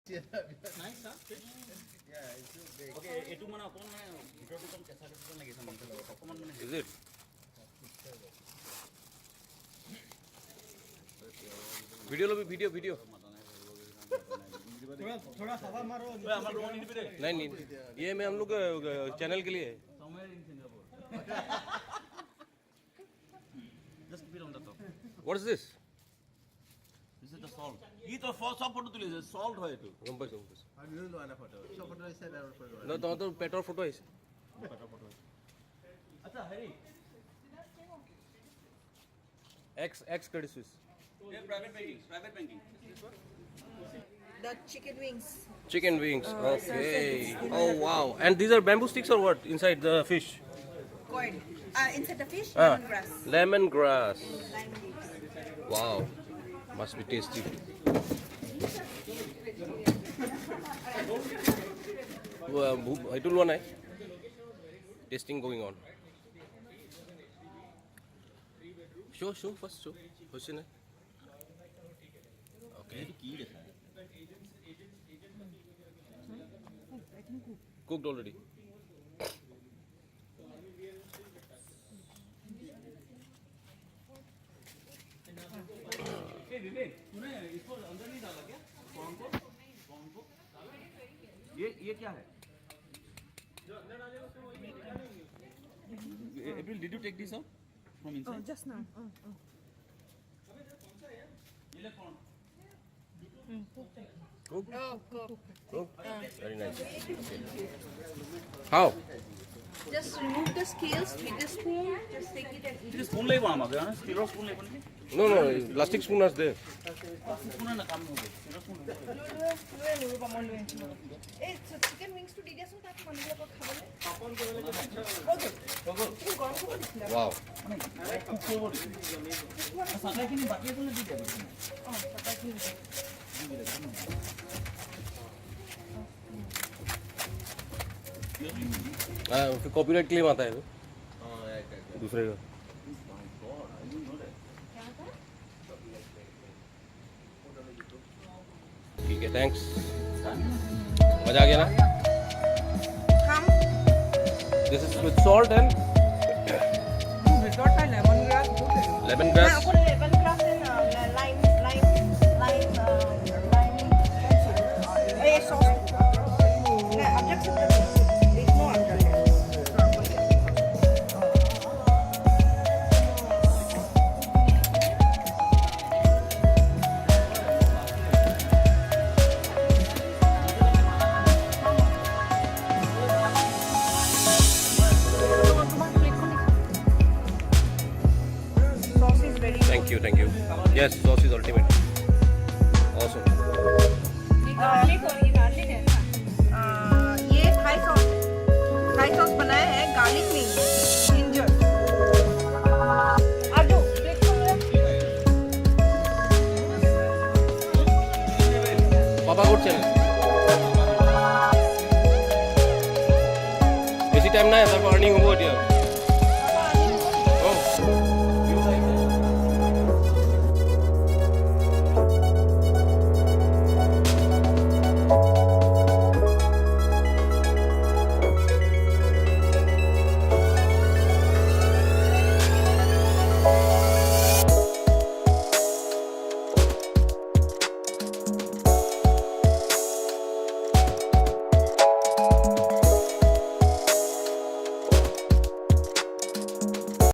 Nice, huh? Fish? Yeah, it's so big. Okay, etu mana apon mane bhitor to kom kesa kesa lagi sa mangkal logo. Apon mane. Is it? Video. थोड़ा हवा मारो हमारा लोगों ने भी दे नहीं ये मैं हम लोग चैनल के लिए है somewhere in Singapore. Just keep it on the top. What is this? This is the salt. ये तो सब फोटो तुले से salt है तो. गंबस और न्यूज़ वाला फोटो सब फोटो ऐसे डाउनलोड कर लो ना तो पेट्रोल फोटो है अच्छा हरी. X credit Swiss. ये private banking. The chicken wings. Chicken wings. Okay. Oh wow. And these are bamboo sticks or what inside the fish? Coin. Inside the fish, Ah, lemongrass. lemongrass. Lime leaves. Wow. Must be tasty. I don't want tasting going on. Show first show. Question है. Okay. की देखा है. Cooked already. ए विवेक तूने इसको अंदर नहीं डाला क्या? कौन को? ये क्या है? जो अंदर डाले उसको वही क्या नहीं. April, did you take this out from inside? Oh, just now. ये ले कौन? Cooked. Oh, cook. Very nice. Okay. How? Just remove the scales with the spoon. Just take it and eat ये it. स्पून ले बना मगर ना steel spoon ले बना. No. Plastic spoon is there. Spoon ना काम हो गया. Spoon. Hey, so chicken wings to didia so tak manila ko khawale. Wow. Cook को बोल. सादा की नहीं बाकी तो नहीं दिया. Oh, pata ki. फिर कॉपीराइट क्लेम आता है तो दूसरे का. ठीक है, थैंक्स. मजा आ गया ना. Come. This is with salt and Resort by lemongrass. lemongrass. Put lemongrass and lime. Sauce. No, object से there's no under here. Sauce is very good. Thank you. Yes, sauce is ultimate. Awesome. ये Thai sauce बनाया है garlic नहीं ginger. आजो पापा good channel. बेसी time ना है, सब अर्निंग होगा.